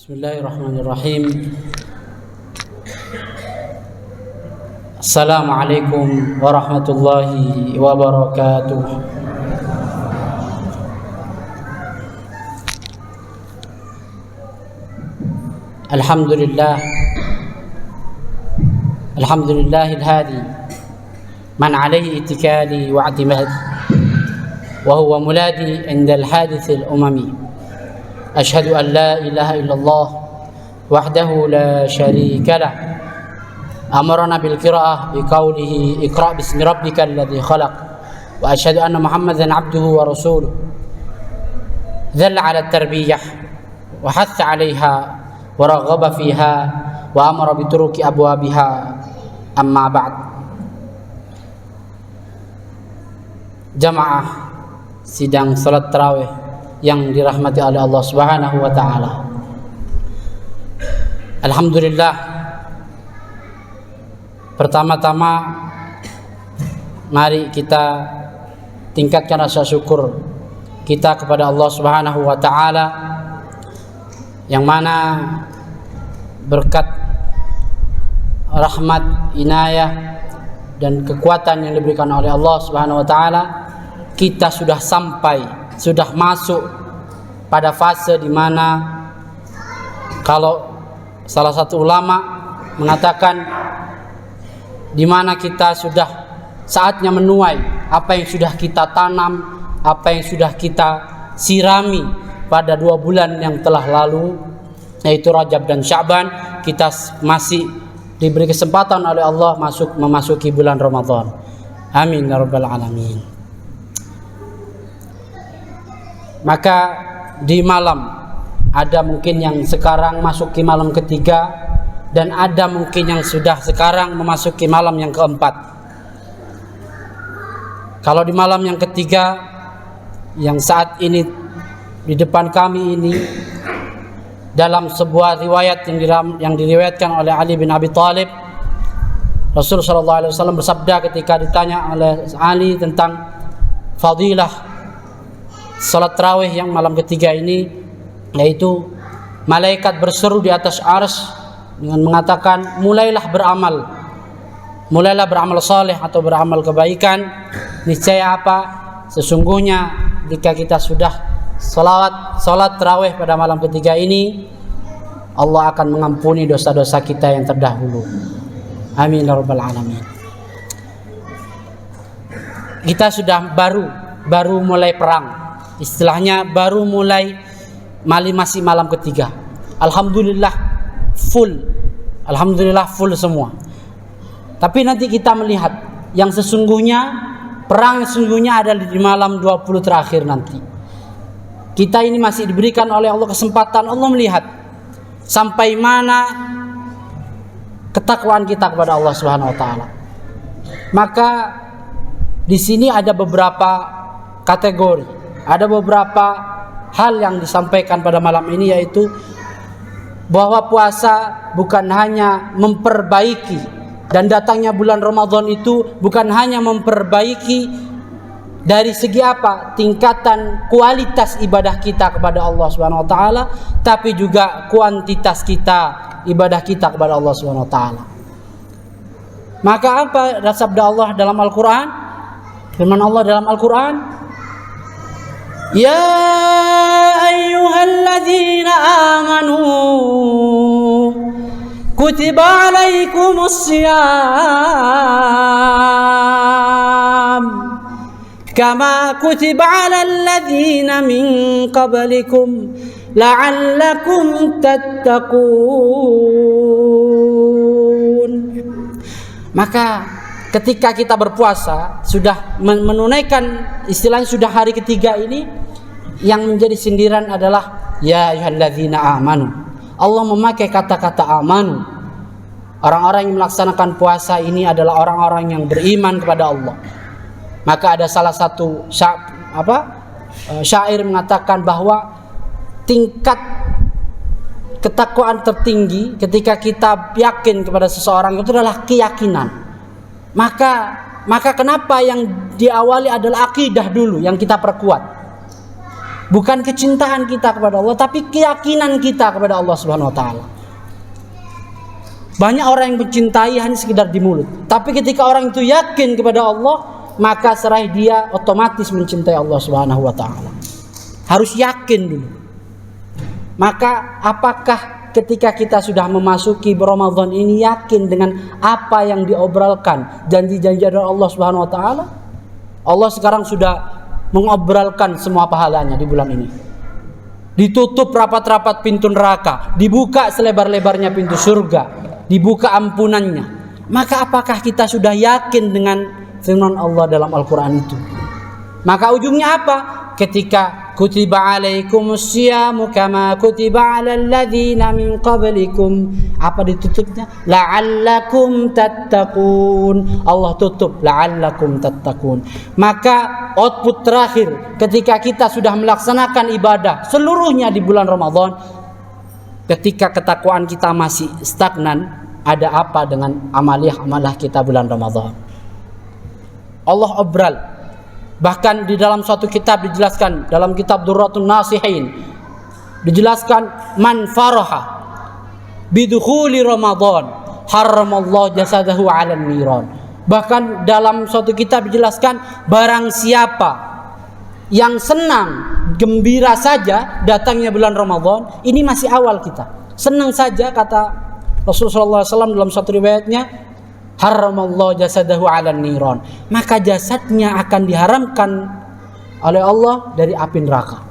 Bismillahirrahmanirrahim. Assalamualaikum warahmatullahi wabarakatuh. Alhamdulillahil hadi man alayhi ittikali wa i'timad wa huwa muladi indal hadithil umami. Ashhadu an la ilaha illallah wahdahu la syarika lah. Amarna bil qiraah bi qawlihi iqra bismi rabbikal ladzi khalaq. Wa ashhadu anna Muhammadan abduhu wa rasuluh. Dhalla 'ala at-tarbiyah wa hatha 'alayha wa raghaba fiha wa amara bi turuki abwabiha. Amma ba'd. Jamaah sidang salat tarawih yang dirahmati oleh Allah Subhanahu wa taala. Alhamdulillah, pertama-tama mari kita tingkatkan rasa syukur kita kepada Allah Subhanahu wa taala yang mana berkat rahmat, inayah dan kekuatan yang diberikan oleh Allah Subhanahu wa taala, kita sudah masuk pada fase di mana kalau salah satu ulama mengatakan di mana kita sudah saatnya menuai apa yang sudah kita tanam, apa yang sudah kita sirami pada 2 bulan yang telah lalu, yaitu Rajab dan Sya'ban. Kita masih diberi kesempatan oleh Allah memasuki bulan Ramadan. Amin ya rabbal alamin. Maka di malam ada mungkin yang sekarang masuki malam ketiga, dan ada mungkin yang sudah sekarang memasuki malam yang keempat. Kalau di malam yang ketiga yang saat ini di depan kami ini, dalam sebuah riwayat yang diriwayatkan oleh Ali bin Abi Thalib, Rasulullah SAW bersabda ketika ditanya oleh Ali tentang fadilah salat tarawih yang malam ketiga ini, yaitu malaikat berseru di atas arsy dengan mengatakan, mulailah beramal saleh atau beramal kebaikan. Niscaya apa? Sesungguhnya jika kita sudah salat tarawih pada malam ketiga ini, Allah akan mengampuni dosa-dosa kita yang terdahulu. Amin ya rabbal alamin. Kita sudah baru mulai perang. Istilahnya baru mulai masih malam ketiga. Alhamdulillah full semua. Tapi nanti kita melihat yang sesungguhnya, perang sesungguhnya adalah di malam 20 terakhir nanti. Kita ini masih diberikan oleh Allah kesempatan, Allah melihat sampai mana ketakwaan kita kepada Allah Subhanahu wa taala. Maka di sini ada beberapa kategori, ada beberapa hal yang disampaikan pada malam ini, yaitu bahwa puasa bukan hanya memperbaiki, dan datangnya bulan Ramadan itu bukan hanya memperbaiki dari segi apa? Tingkatan kualitas ibadah kita kepada Allah Subhanahu wa taala, tapi juga kuantitas ibadah kita kepada Allah Subhanahu wa taala. Maka apa sabda Allah dalam Al-Qur'an? Firman Allah dalam Al-Qur'an, Ya ayyuhalladzina amanu kutiba alaikumus siyam kama kutiba alal ladzina min qablikum la'allakum tattaqun. Maka ketika kita berpuasa, sudah menunaikan istilahnya sudah hari ketiga ini, yang menjadi sindiran adalah ya ayyuhalladzina amanu. Allah memakai kata-kata amanu. Orang-orang yang melaksanakan puasa ini adalah orang-orang yang beriman kepada Allah. Maka ada salah satu syair mengatakan bahwa tingkat ketakwaan tertinggi ketika kita yakin kepada seseorang itu adalah keyakinan. Maka kenapa yang diawali adalah akidah dulu yang kita perkuat. Bukan kecintaan kita kepada Allah, tapi keyakinan kita kepada Allah Subhanahu wa taala. Banyak orang yang mencintai hanya sekedar di mulut, tapi ketika orang itu yakin kepada Allah, maka serah dia otomatis mencintai Allah Subhanahu wa taala. Harus yakin dulu. Maka apakah ketika kita sudah memasuki Ramadan ini yakin dengan apa yang diobrolkan, janji-janji dari Allah Subhanahu wa taala? Allah sekarang sudah mengobrolkan semua pahalanya di bulan ini. Ditutup rapat-rapat pintu neraka, dibuka selebar-lebarnya pintu surga, dibuka ampunannya. Maka apakah kita sudah yakin dengan firman Allah dalam Al-Quran itu? Maka ujungnya apa? Ketika kutiba alaikumus siyamu kama kutiba alal ladzina min qablikum, apa ditutupnya? La'allakum tattaqun. Allah tutup la'allakum tattaqun. Maka output terakhir ketika kita sudah melaksanakan ibadah seluruhnya di bulan Ramadan, ketika ketakwaan kita masih stagnan, ada apa dengan amaliah-amaliah kita bulan Ramadan? Allah obral. Bahkan di dalam suatu kitab dijelaskan, dalam kitab Durratun Nasihin dijelaskan, man faraha bidukhuli Ramadan haramallahu jasadahu 'alan niran. Bahkan dalam suatu kitab dijelaskan, barang siapa yang senang, gembira saja datangnya bulan Ramadan, ini masih awal kita. Senang saja, kata Rasulullah SAW dalam satu riwayatnya, haramallahu jasadahu 'alan niran. Maka jasadnya akan diharamkan oleh Allah dari api neraka.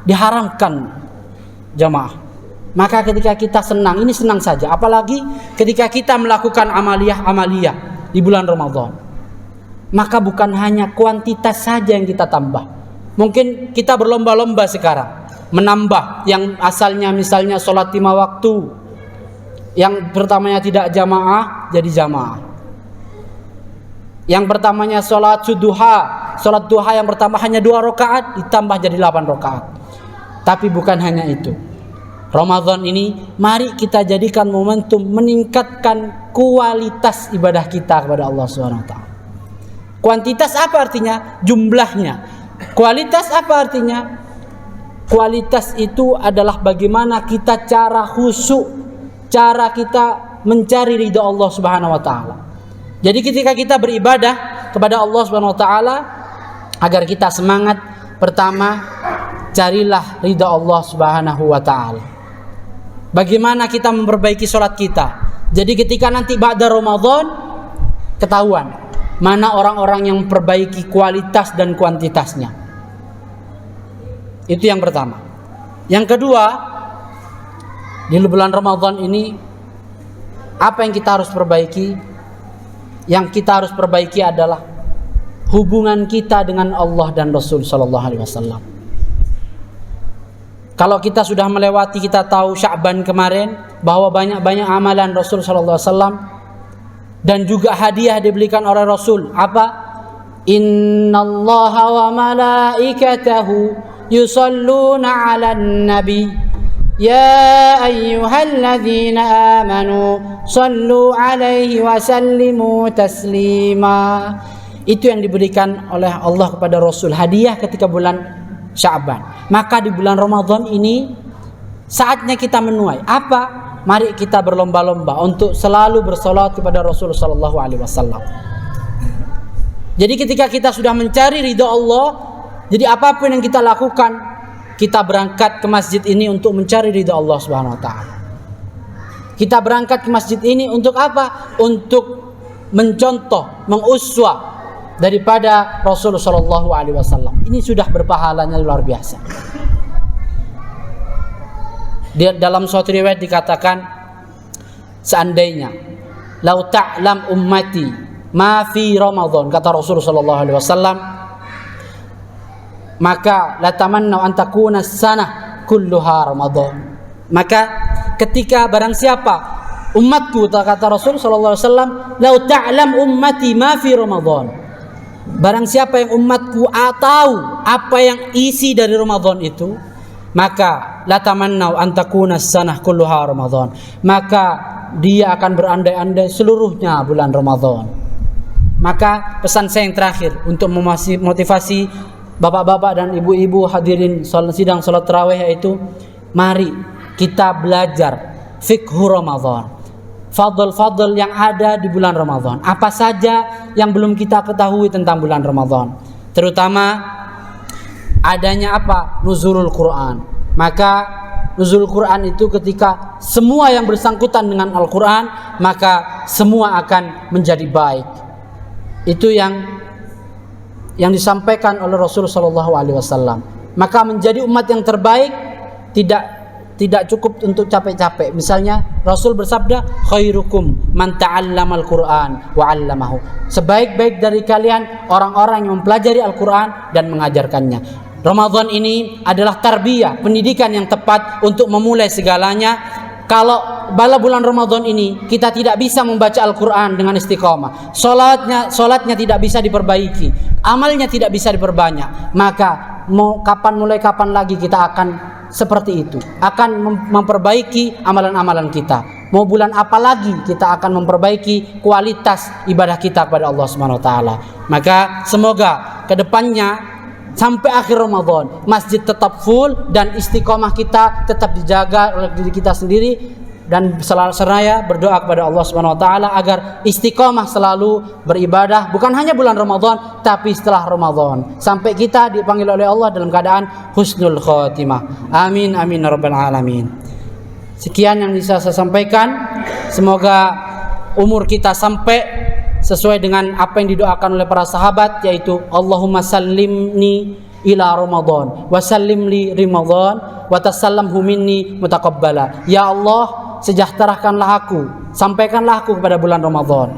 Diharamkan, jamaah. Maka ketika kita senang, ini senang saja, apalagi ketika kita melakukan amaliyah di bulan Ramadan. Maka bukan hanya kuantitas saja yang kita tambah. Mungkin kita berlomba-lomba sekarang menambah yang asalnya misalnya sholat 5 waktu, yang pertamanya tidak jamaah jadi jamaah. Yang pertamanya sholat duha yang pertama hanya 2 rakaat ditambah jadi 8 rakaat. Tapi bukan hanya itu. Ramadan ini mari kita jadikan momentum meningkatkan kualitas ibadah kita kepada Allah Subhanahu wa taala. Kuantitas apa artinya? Jumlahnya. Kualitas apa artinya? Kualitas itu adalah bagaimana kita cara khusyuk, cara kita mencari ridha Allah Subhanahu wa taala. Jadi ketika kita beribadah kepada Allah Subhanahu wa taala, agar kita semangat, pertama carilah ridha Allah Subhanahu wa taala. Bagaimana kita memperbaiki sholat kita? Jadi ketika nanti ba'da Ramadan ketahuan mana orang-orang yang memperbaiki kualitas dan kuantitasnya. Itu yang pertama. Yang kedua, di bulan Ramadan ini apa yang kita harus perbaiki? Yang kita harus perbaiki adalah hubungan kita dengan Allah dan Rasul sallallahu alaihi wasallam. Kalau kita sudah melewati, kita tahu Sya'ban kemarin bahwa banyak-banyak amalan Rasul sallallahu alaihi wasallam dan juga hadiah diberikan oleh Rasul. Apa? Innallaha wa malaikatahu yusalluna 'alan nabi ya ayyuhalladzina amanu sallu 'alaihi wa sallimu taslima. Itu yang diberikan oleh Allah kepada Rasul, hadiah ketika bulan Sya'ban. Maka di bulan Ramadan ini saatnya kita menuai apa? Mari kita berlomba-lomba untuk selalu bersolawat kepada Rasul sallallahu alaihi wasallam. Jadi ketika kita sudah mencari ridha Allah, jadi apapun yang kita lakukan, kita berangkat ke masjid ini untuk mencari ridha Allah Subhanahu wa taala. Kita berangkat ke masjid ini untuk apa? Untuk mencontoh, menguswah daripada Rasul sallallahu alaihi wasallam. Ini sudah berpahalanya luar biasa. Dalam suatu riwayat dikatakan, seandainya lau ta'lam ummati ma fi Ramadan, kata Rasul sallallahu alaihi wasallam, maka la tamanna an takuna sanah kulluha Ramadan. Maka ketika barang siapa umatku, kata Rasul sallallahu alaihi wasallam, lau ta'lam ummati ma fi Ramadan, barang siapa yang umatku tahu apa yang isi dari Ramadan itu, maka la tamannau an takuna sanah kulluha Ramadan, maka dia akan berandai-andai seluruhnya bulan Ramadan. Maka pesan saya yang terakhir untuk memotivasi bapak-bapak dan ibu-ibu hadirin sidang salat tarawih, yaitu mari kita belajar fikhu Ramadan, fadl-fadl yang ada di bulan Ramadan. Apa saja yang belum kita ketahui tentang bulan Ramadan, terutama adanya apa? Nuzulul Quran. Maka nuzulul Quran itu ketika semua yang bersangkutan dengan Al-Quran, maka semua akan menjadi baik. Itu yang disampaikan oleh Rasul sallallahu alaihi wasallam. Maka menjadi umat yang terbaik tidak cukup untuk capek-capek. Misalnya Rasul bersabda, khairukum man ta'allamal Qur'an wa 'allamahu. Sebaik-baik dari kalian orang-orang yang mempelajari Al-Qur'an dan mengajarkannya. Ramadan ini adalah tarbiyah, pendidikan yang tepat untuk memulai segalanya. Kalau pada bulan Ramadan ini kita tidak bisa membaca Al-Quran dengan istiqamah, solatnya tidak bisa diperbaiki, amalnya tidak bisa diperbanyak, maka mulai kapan lagi kita akan seperti itu, akan memperbaiki amalan-amalan kita. Mau bulan apa lagi kita akan memperbaiki kualitas ibadah kita kepada Allah Subhanahu wa taala. Maka semoga kedepannya sampai akhir Ramadan masjid tetap full dan istiqomah kita tetap dijaga oleh diri kita sendiri, dan seraya berdoa kepada Allah Subhanahu wa taala agar istiqomah selalu beribadah bukan hanya bulan Ramadan tapi setelah Ramadan, sampai kita dipanggil oleh Allah dalam keadaan husnul khotimah. Amin amin ya rabbal alamin. Sekian yang bisa saya sampaikan. Semoga umur kita sampai sesuai dengan apa yang didoakan oleh para sahabat, yaitu Allahumma sallimni ila Ramadan wa sallim li Ramadan wa tasallamhu minni mutaqabbala. Ya Allah, sejahterakanlah aku, sampaikanlah aku kepada bulan Ramadan,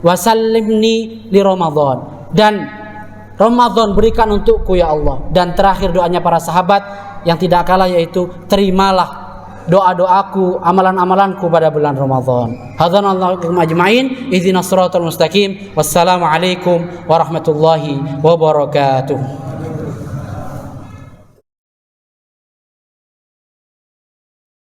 wa sallimni li Ramadan, dan Ramadan berikan untukku ya Allah. Dan terakhir doanya para sahabat yang tidak kalah, yaitu terimalah doa-doaku, amalan-amalanku pada bulan Ramadan. Hadanallahu ajma'in, ihdinas siratal mustaqim. Wassalamu alaikum warahmatullahi wabarakatuh.